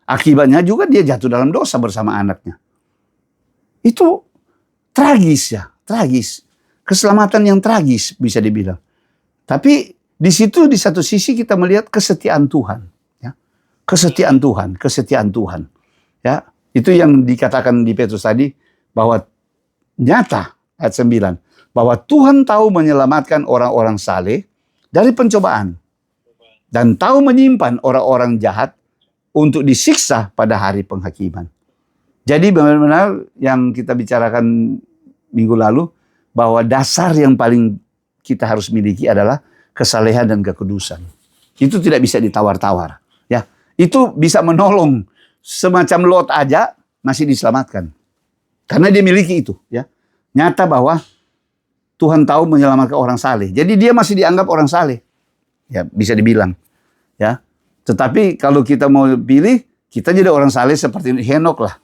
Akibatnya juga dia jatuh dalam dosa bersama anaknya. Itu tragis ya, tragis. Keselamatan yang tragis bisa dibilang. Tapi di situ di satu sisi kita melihat kesetiaan Tuhan, ya. Kesetiaan Tuhan. Ya, itu yang dikatakan di Petrus tadi bahwa nyata ayat 9 bahwa Tuhan tahu menyelamatkan orang-orang saleh dari pencobaan dan tahu menyimpan orang-orang jahat untuk disiksa pada hari penghakiman. Jadi benar-benar yang kita bicarakan minggu lalu bahwa dasar yang paling kita harus miliki adalah kesalehan dan kekudusan. Itu tidak bisa ditawar-tawar, ya. Itu bisa menolong semacam Lot aja masih diselamatkan. Karena dia miliki itu, ya. Nyata bahwa Tuhan tahu menyelamatkan orang saleh. Jadi dia masih dianggap orang saleh. Ya, bisa dibilang. Ya. Tetapi kalau kita mau pilih, kita jadi orang saleh seperti Henok lah.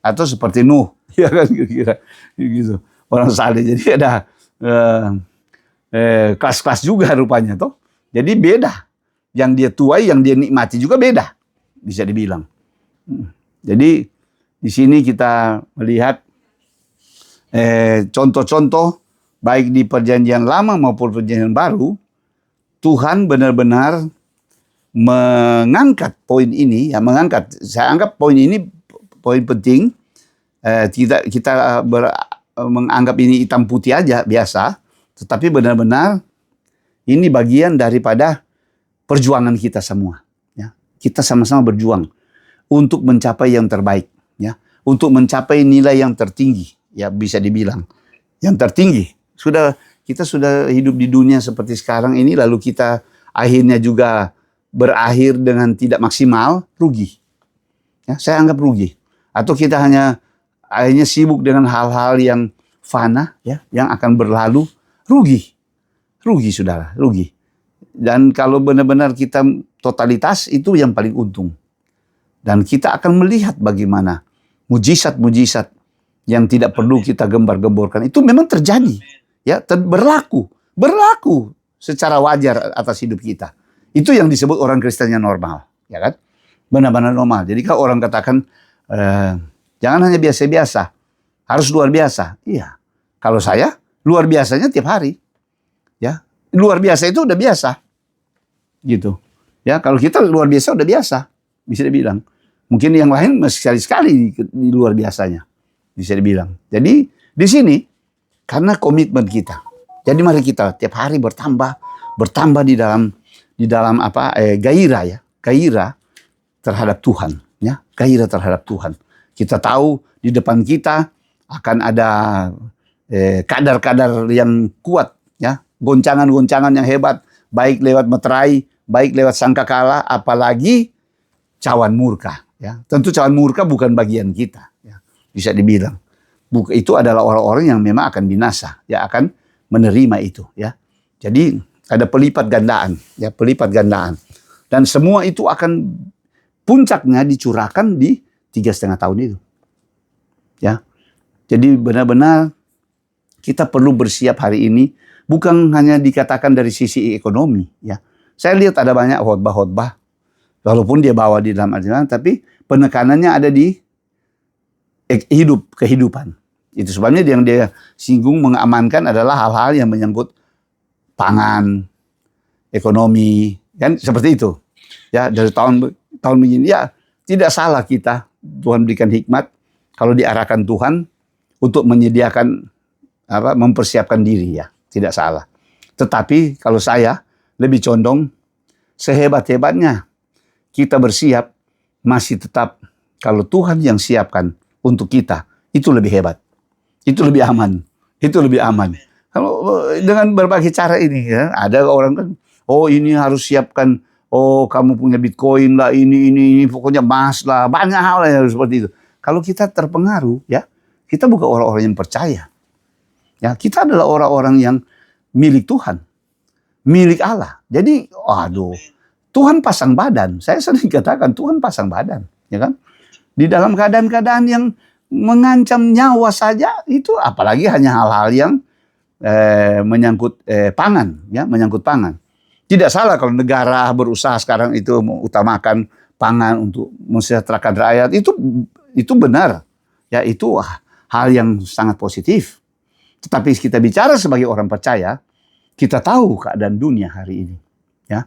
Atau seperti Nuh. Ya kan kira-kira gitu. Orang saleh. Jadi ada kelas-kelas juga rupanya toh. Jadi beda. Yang dia tuai, yang dia nikmati juga beda. Bisa dibilang. Jadi di sini kita melihat contoh-contoh baik di perjanjian lama maupun perjanjian baru, Tuhan benar-benar mengangkat poin ini, ya mengangkat. Saya anggap poin ini poin penting. Kita menganggap ini hitam putih aja biasa, tetapi benar-benar ini bagian daripada perjuangan kita semua. Ya, kita sama-sama berjuang untuk mencapai yang terbaik, ya, untuk mencapai nilai yang tertinggi, ya bisa dibilang yang tertinggi. Kita sudah hidup di dunia seperti sekarang ini, lalu kita akhirnya juga berakhir dengan tidak maksimal, rugi. Ya, saya anggap rugi. Atau kita akhirnya sibuk dengan hal-hal yang fana, ya, yang akan berlalu, rugi, saudara, rugi. Dan kalau benar-benar kita totalitas, itu yang paling untung. Dan kita akan melihat bagaimana mujizat-mujizat yang tidak perlu kita gembar-gemborkan itu memang terjadi. Ya, berlaku secara wajar atas hidup kita. Itu yang disebut orang Kristen yang normal, ya kan? Benar-benar normal. Jadi kalau orang katakan jangan hanya biasa-biasa, harus luar biasa. Iya. Kalau saya luar biasanya tiap hari. Ya, luar biasa itu udah biasa. Gitu. Ya, kalau kita luar biasa udah biasa, bisa dibilang. Mungkin yang lain masih sekali-sekali di luar biasanya, bisa dibilang. Jadi di sini karena komitmen kita. Jadi mari kita tiap hari bertambah di dalam gairah, ya, gairah terhadap Tuhan, ya, gairah terhadap Tuhan. Kita tahu di depan kita akan ada kadar-kadar yang kuat, ya, goncangan-goncangan yang hebat, baik lewat meterai, baik lewat sangkakala, apalagi cawan murka, ya. Tentu cawan murka bukan bagian kita, ya, bisa dibilang. Itu adalah orang-orang yang memang akan binasa, ya, akan menerima itu, ya. Jadi ada pelipat gandaan, ya, pelipat gandaan. Dan semua itu akan puncaknya dicurahkan di 3,5 tahun itu. Ya. Jadi benar-benar kita perlu bersiap hari ini, bukan hanya dikatakan dari sisi ekonomi, ya. Saya lihat ada banyak khotbah-khotbah, walaupun dia bawa di dalam Al-Quran, tapi penekanannya ada di kehidupan. Itu sebabnya yang dia singgung mengamankan adalah hal-hal yang menyangkut pangan, ekonomi, kan seperti itu. Ya, dari tahun begini ya tidak salah kita, Tuhan berikan hikmat kalau diarahkan Tuhan untuk menyediakan mempersiapkan diri, ya, tidak salah. Tetapi kalau saya lebih condong sehebat-hebatnya kita bersiap, masih tetap kalau Tuhan yang siapkan untuk kita, itu lebih hebat. Itu lebih aman. Itu lebih aman. Kalau dengan berbagai cara ini, ya, ada orang kan, oh ini harus siapkan, oh kamu punya Bitcoin lah, ini, pokoknya emas lah, banyak hal yang seperti itu. Kalau kita terpengaruh, ya, kita bukan orang-orang yang percaya. Ya, kita adalah orang-orang yang milik Tuhan, milik Allah. Jadi, aduh, Tuhan pasang badan. Saya sering katakan Tuhan pasang badan, ya kan? Di dalam keadaan-keadaan yang mengancam nyawa saja, itu apalagi hanya hal-hal yang menyangkut pangan, ya, menyangkut pangan. Tidak salah kalau negara berusaha sekarang itu mengutamakan pangan untuk mensejahterakan rakyat, itu benar, ya, itu hal yang sangat positif. Tetapi kita bicara sebagai orang percaya, kita tahu keadaan dunia hari ini, ya,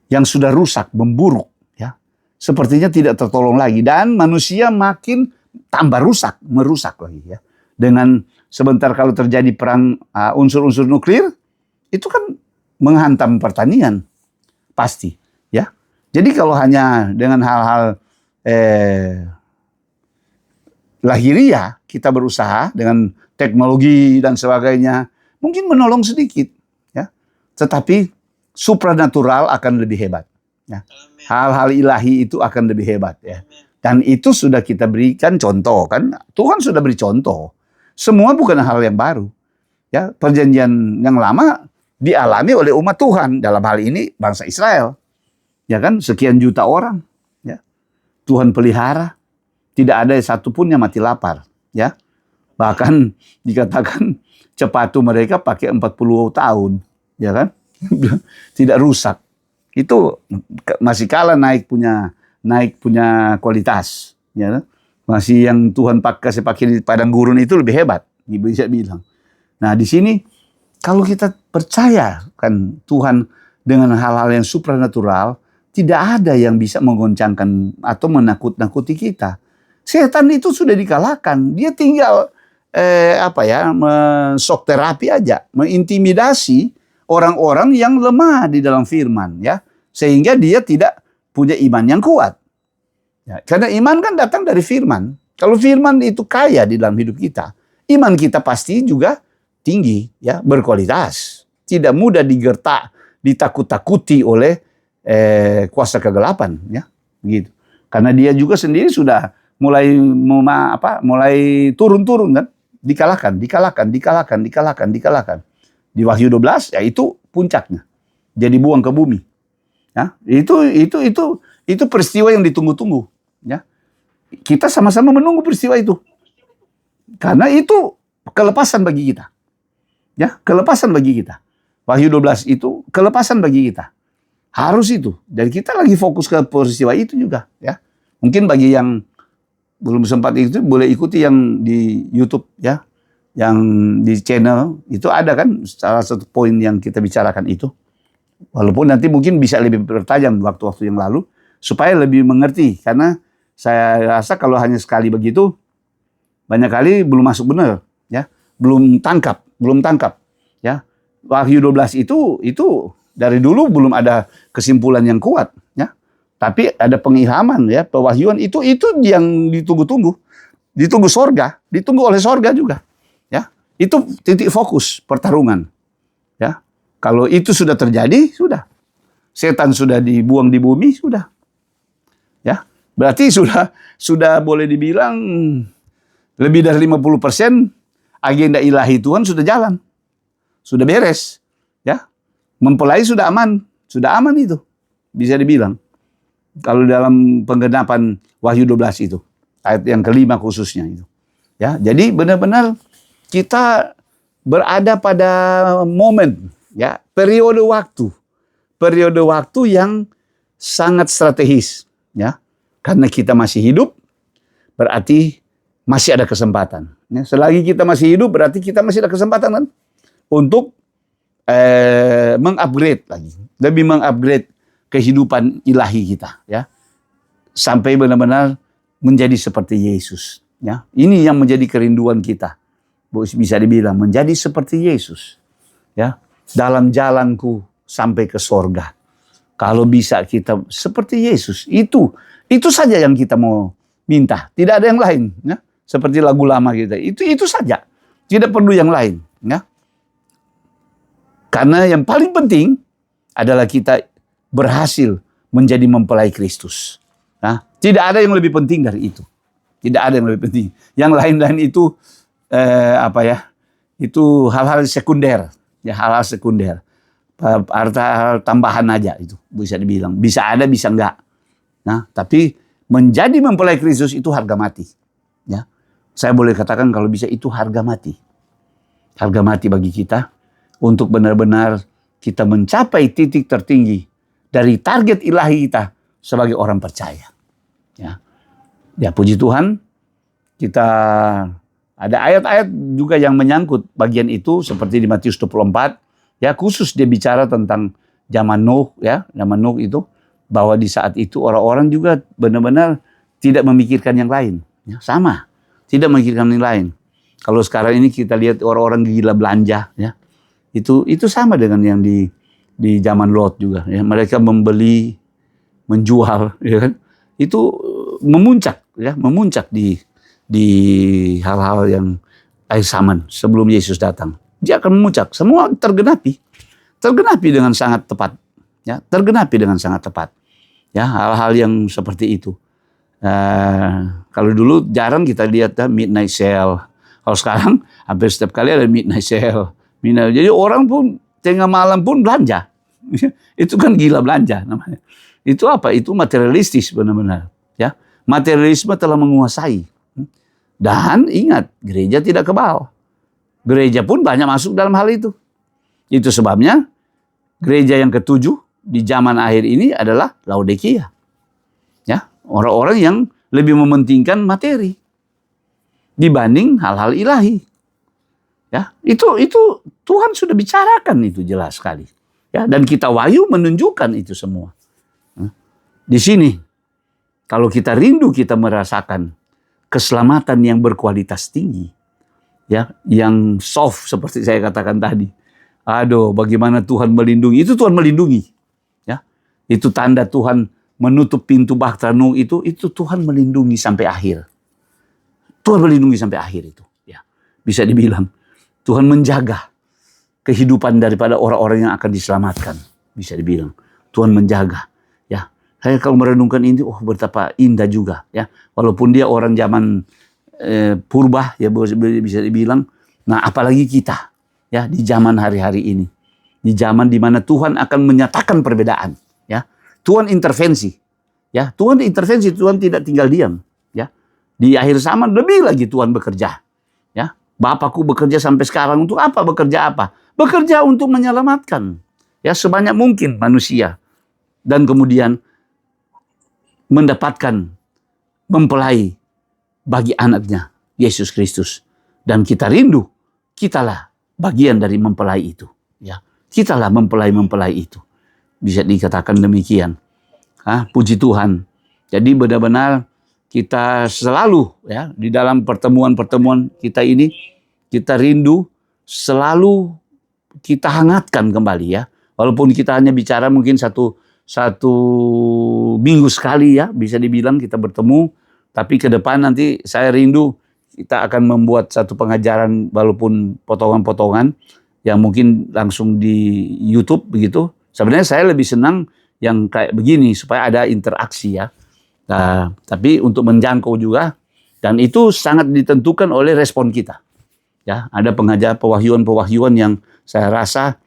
yang sudah rusak, memburuk, ya, sepertinya tidak tertolong lagi, dan manusia makin tambah merusak lagi, ya. Dengan sebentar kalau terjadi perang unsur-unsur nuklir, itu kan menghantam pertanian, pasti, ya. Jadi kalau hanya dengan hal-hal lahiriah kita berusaha dengan teknologi dan sebagainya, mungkin menolong sedikit, ya. Tetapi supranatural akan lebih hebat, ya. Hal-hal ilahi itu akan lebih hebat, ya. Dan itu sudah kita berikan contoh, kan? Tuhan sudah beri contoh. Semua bukan hal yang baru, ya. Perjanjian yang lama dialami oleh umat Tuhan, dalam hal ini bangsa Israel, ya kan, sekian juta orang, ya. Tuhan pelihara, tidak ada satupun yang mati lapar, ya. Bahkan dikatakan sepatu mereka pakai 40 tahun, ya kan? Tidak rusak. Itu masih kalah naik punya kualitas, ya kan? Masih yang Tuhan pakai di padang gurun itu lebih hebat, bisa bilang. Nah, di sini kalau kita percaya kan Tuhan dengan hal-hal yang supranatural, tidak ada yang bisa menggoncangkan atau menakut-nakuti kita. Setan itu sudah dikalahkan. Dia tinggal shock terapi aja, mengintimidasi orang-orang yang lemah di dalam firman, ya, sehingga dia tidak punya iman yang kuat. Ya, karena iman kan datang dari firman. Kalau firman itu kaya di dalam hidup kita, iman kita pasti juga tinggi, ya, berkualitas. Tidak mudah digertak, ditakut-takuti oleh kuasa kegelapan, ya, begitu. Karena dia juga sendiri sudah mulai turun-turun, kan, dikalahkan. Di Wahyu 12, ya, itu puncaknya, jadi buang ke bumi, ya. Itu peristiwa yang ditunggu-tunggu, ya. Kita sama-sama menunggu peristiwa itu, karena itu kelepasan bagi kita, ya, kelepasan bagi kita. Wahyu 12 itu kelepasan bagi kita, harus itu. Dan kita lagi fokus ke peristiwa itu juga, ya. Mungkin bagi yang belum sempat itu boleh ikuti yang di YouTube, ya, yang di channel itu ada kan salah satu poin yang kita bicarakan itu. Walaupun nanti mungkin bisa lebih bertajam waktu-waktu yang lalu supaya lebih mengerti, karena saya rasa kalau hanya sekali begitu banyak kali belum masuk benar, ya, belum tangkap, ya. Wahyu 12 itu dari dulu belum ada kesimpulan yang kuat, ya. Tapi ada pengilhaman, ya, pewahyuan itu yang ditunggu-tunggu. Ditunggu sorga, ditunggu oleh sorga juga, ya. Itu titik fokus pertarungan, ya. Kalau itu sudah terjadi, sudah. Setan sudah dibuang di bumi, sudah. Ya. Berarti sudah boleh dibilang lebih dari 50% agenda ilahi Tuhan sudah jalan. Sudah beres, ya. Mempelai sudah aman itu. Bisa dibilang. Kalau dalam penggenapan Wahyu 12 itu, ayat yang kelima khususnya itu, ya. Jadi benar-benar kita berada pada momen, ya, periode waktu yang sangat strategis, ya. Karena kita masih hidup, berarti masih ada kesempatan, ya. Selagi kita masih hidup, berarti kita masih ada kesempatan, kan, untuk mengupgrade lagi, lebih mengupgrade kehidupan ilahi kita, ya, sampai benar-benar menjadi seperti Yesus, ya. Ini yang menjadi kerinduan kita, bisa dibilang menjadi seperti Yesus, ya. Dalam jalanku sampai ke sorga, kalau bisa kita seperti Yesus, itu saja yang kita mau minta, tidak ada yang lain, ya. Seperti lagu lama kita, itu saja, tidak perlu yang lain, ya. Karena yang paling penting adalah kita berhasil menjadi mempelai Kristus. Nah, tidak ada yang lebih penting dari itu. Tidak ada yang lebih penting. Yang lain-lain itu itu hal-hal sekunder, ya, hal-hal sekunder. Hal tambahan aja itu bisa dibilang. Bisa ada, bisa enggak. Nah, tapi menjadi mempelai Kristus itu harga mati. Ya, saya boleh katakan kalau bisa itu harga mati. Harga mati bagi kita untuk benar-benar kita mencapai titik tertinggi dari target ilahi kita sebagai orang percaya. Ya, puji Tuhan, kita ada ayat-ayat juga yang menyangkut bagian itu seperti di Matius 24, ya, khusus dia bicara tentang zaman Nuh, ya, zaman Nuh itu, bahwa di saat itu orang-orang juga benar-benar tidak memikirkan yang lain, ya, sama, tidak memikirkan yang lain. Kalau sekarang ini kita lihat orang-orang gila belanja, ya, itu sama dengan yang di zaman Lot juga, ya, mereka membeli, menjual, ya kan, itu memuncak, ya, memuncak di hal-hal yang akhir zaman sebelum Yesus datang. Dia akan memuncak, semua tergenapi dengan sangat tepat, ya, tergenapi dengan sangat tepat, ya, hal-hal yang seperti itu. Kalau dulu jarang kita lihat midnight sale, kalau sekarang hampir setiap kali ada midnight sale. Jadi orang pun tengah malam pun belanja, itu kan gila belanja namanya. Itu apa? Itu materialistis benar-benar, ya. Materialisme telah menguasai. Dan ingat, gereja tidak kebal. Gereja pun banyak masuk dalam hal itu. Itu sebabnya gereja yang ketujuh di zaman akhir ini adalah Laodikia. Ya, orang-orang yang lebih mementingkan materi dibanding hal-hal ilahi. Ya, itu Tuhan sudah bicarakan itu jelas sekali. Ya, dan kita Wahyu menunjukkan itu semua. Di sini kalau kita rindu kita merasakan keselamatan yang berkualitas tinggi, ya, yang soft seperti saya katakan tadi. Aduh, bagaimana Tuhan melindungi? Itu Tuhan melindungi, ya. Itu tanda Tuhan menutup pintu bahtera Nuh itu Tuhan melindungi sampai akhir. Tuhan melindungi sampai akhir itu, ya. Bisa dibilang Tuhan menjaga kehidupan daripada orang-orang yang akan diselamatkan. Bisa dibilang Tuhan menjaga. Saya kalau merenungkan ini, betapa indah juga, ya. Walaupun dia orang zaman purba, ya, bisa dibilang. Nah, apalagi kita, ya, di zaman hari-hari ini, di zaman di mana Tuhan akan menyatakan perbedaan, ya. Tuhan intervensi, ya. Tuhan intervensi, Tuhan tidak tinggal diam, ya. Di akhir zaman lebih lagi Tuhan bekerja, ya. Bapakku bekerja sampai sekarang untuk apa? Bekerja apa? Bekerja untuk menyelamatkan, ya, sebanyak mungkin manusia, dan kemudian mendapatkan mempelai bagi anaknya Yesus Kristus. Dan kita rindu, kitalah bagian dari mempelai itu, ya. Kitalah mempelai-mempelai itu. Bisa dikatakan demikian. Puji Tuhan. Jadi benar-benar kita selalu, ya, di dalam pertemuan-pertemuan kita ini, kita rindu selalu kita hangatkan kembali, ya. Walaupun kita hanya bicara mungkin satu minggu sekali, ya, bisa dibilang kita bertemu, tapi ke depan nanti saya rindu kita akan membuat satu pengajaran walaupun potongan-potongan yang mungkin langsung di YouTube begitu. Sebenarnya saya lebih senang yang kayak begini supaya ada interaksi, ya. Tapi untuk menjangkau juga, dan itu sangat ditentukan oleh respon kita, ya. Ada pengajar pewahyuan yang saya rasa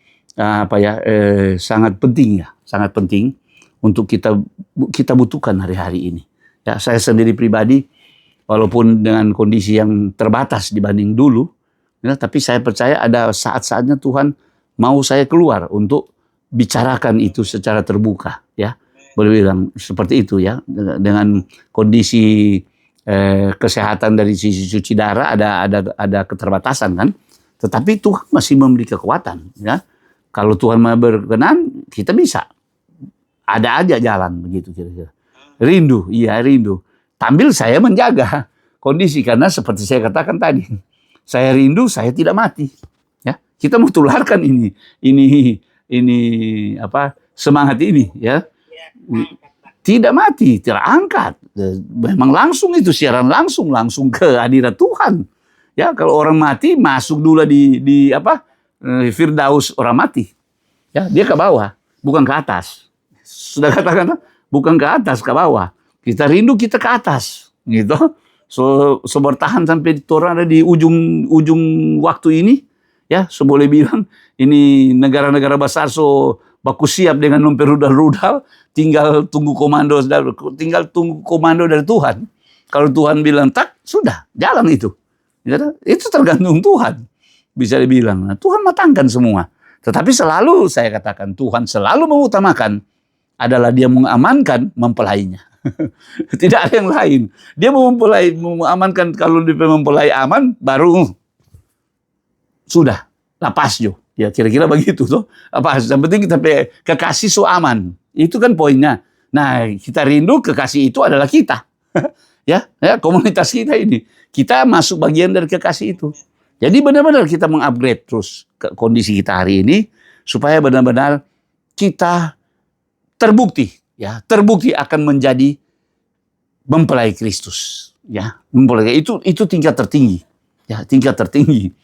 sangat penting, ya, sangat penting untuk kita butuhkan hari-hari ini. Ya, saya sendiri pribadi, walaupun dengan kondisi yang terbatas dibanding dulu, ya, tapi saya percaya ada saat-saatnya Tuhan mau saya keluar untuk bicarakan itu secara terbuka, ya. Boleh bilang seperti itu, ya. Dengan kondisi kesehatan dari sisi cuci darah ada keterbatasan, kan. Tetapi Tuhan masih memberi kekuatan, ya. Kalau Tuhan mau berkenan, kita bisa. Ada aja jalan begitu kira-kira. Rindu, iya rindu. Sambil saya menjaga kondisi karena seperti saya katakan tadi, saya rindu, saya tidak mati. Ya, kita mau tularkan ini apa semangat ini, ya. Tidak mati, terangkat. Memang langsung itu siaran langsung ke hadirat Tuhan. Ya, kalau orang mati masuk dulu di apa? Firdaus orang mati. Ya, dia ke bawah, bukan ke atas. Sudah katakan, bukan ke atas, ke bawah. Kita rindu, kita ke atas, gitu. So bertahan sampai orang ada di ujung waktu ini, ya, so boleh bilang ini negara-negara besar so baku siap dengan memperudal-rudal, tinggal tunggu komando dari Tuhan. Kalau Tuhan bilang tak, sudah jalan itu. Itu tergantung Tuhan. Bisa dibilang, nah, Tuhan matangkan semua. Tetapi selalu saya katakan, Tuhan selalu mengutamakan adalah dia mengamankan mempelainya. Tidak ada yang lain. Dia mengamankan, kalau dia mempelai aman, baru sudah, lapas jo. Ya kira-kira begitu tuh. Lapas. Yang penting kita kekasih so aman. Itu kan poinnya. Nah, kita rindu kekasih itu adalah kita. ya, komunitas kita ini. Kita masuk bagian dari kekasih itu. Jadi benar-benar kita mengupgrade terus kondisi kita hari ini supaya benar-benar kita terbukti akan menjadi mempelai Kristus, ya. Mempelai itu tingkat tertinggi. Ya, tingkat tertinggi.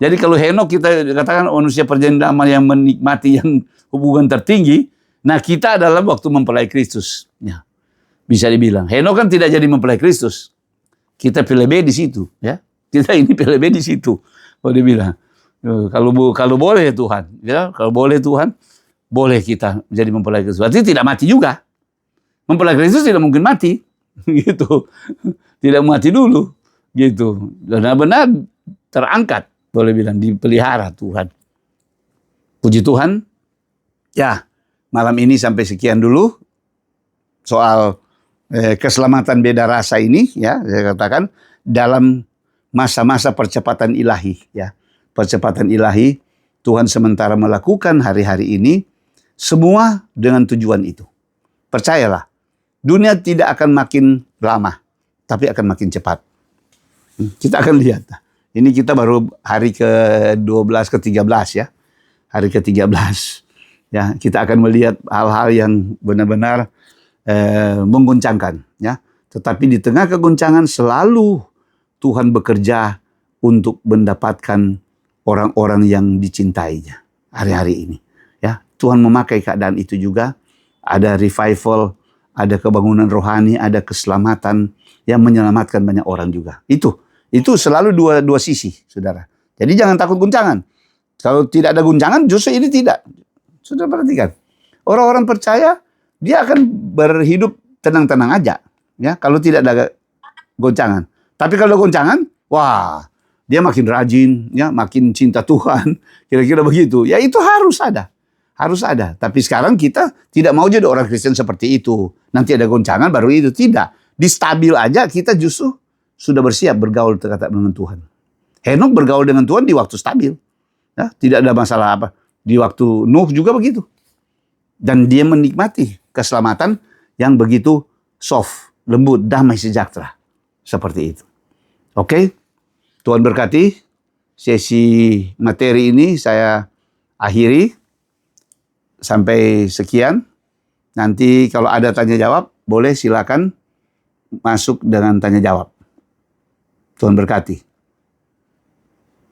Jadi kalau Henok kita katakan manusia perjanjian lama yang menikmati yang hubungan tertinggi, nah kita adalah waktu mempelai Kristus, ya. Bisa dibilang Henok kan tidak jadi mempelai Kristus. Kita pilih B di situ, ya. Kita ini PLB di situ. Kalau dibilang, kalau boleh Tuhan, ya, kalau boleh Tuhan, boleh kita jadi mempelai Kristus. Berarti tidak mati juga. Mempelai Kristus tidak mungkin mati, gitu. Tidak mati dulu, gitu. Benar-benar terangkat, boleh bilang dipelihara Tuhan. Puji Tuhan. Ya, malam ini sampai sekian dulu soal keselamatan beda rasa ini, ya. Saya katakan dalam masa-masa percepatan ilahi, ya. Percepatan ilahi, Tuhan sementara melakukan hari-hari ini semua dengan tujuan itu. Percayalah, dunia tidak akan makin lama, tapi akan makin cepat. Kita akan lihat. Ini kita baru hari ke-12, ke-13 ya. Hari ke-13. Ya, kita akan melihat hal-hal yang benar-benar mengguncangkan, ya. Tetapi di tengah keguncangan selalu Tuhan bekerja untuk mendapatkan orang-orang yang dicintainya hari-hari ini. Ya, Tuhan memakai keadaan itu juga. Ada revival, ada kebangunan rohani, ada keselamatan yang menyelamatkan banyak orang juga. Itu selalu dua sisi, saudara. Jadi jangan takut guncangan. Kalau tidak ada guncangan, justru ini tidak. Sudah perhatikan. Orang-orang percaya, dia akan berhidup tenang-tenang aja. Ya, kalau tidak ada goncangan. Tapi kalau goncangan, wah, dia makin rajin, ya, makin cinta Tuhan, kira-kira begitu. Ya itu harus ada. Tapi sekarang kita tidak mau jadi orang Kristen seperti itu. Nanti ada goncangan baru itu. Tidak. Di stabil aja kita justru sudah bersiap bergaul dengan Tuhan. Henok bergaul dengan Tuhan di waktu stabil. Ya, tidak ada masalah apa. Di waktu Nuh juga begitu. Dan dia menikmati keselamatan yang begitu soft, lembut, damai, sejahtera. Seperti itu. Oke, Tuhan berkati. Sesi materi ini saya akhiri. Sampai sekian. Nanti kalau ada tanya jawab, boleh silakan masuk dengan tanya jawab. Tuhan berkati.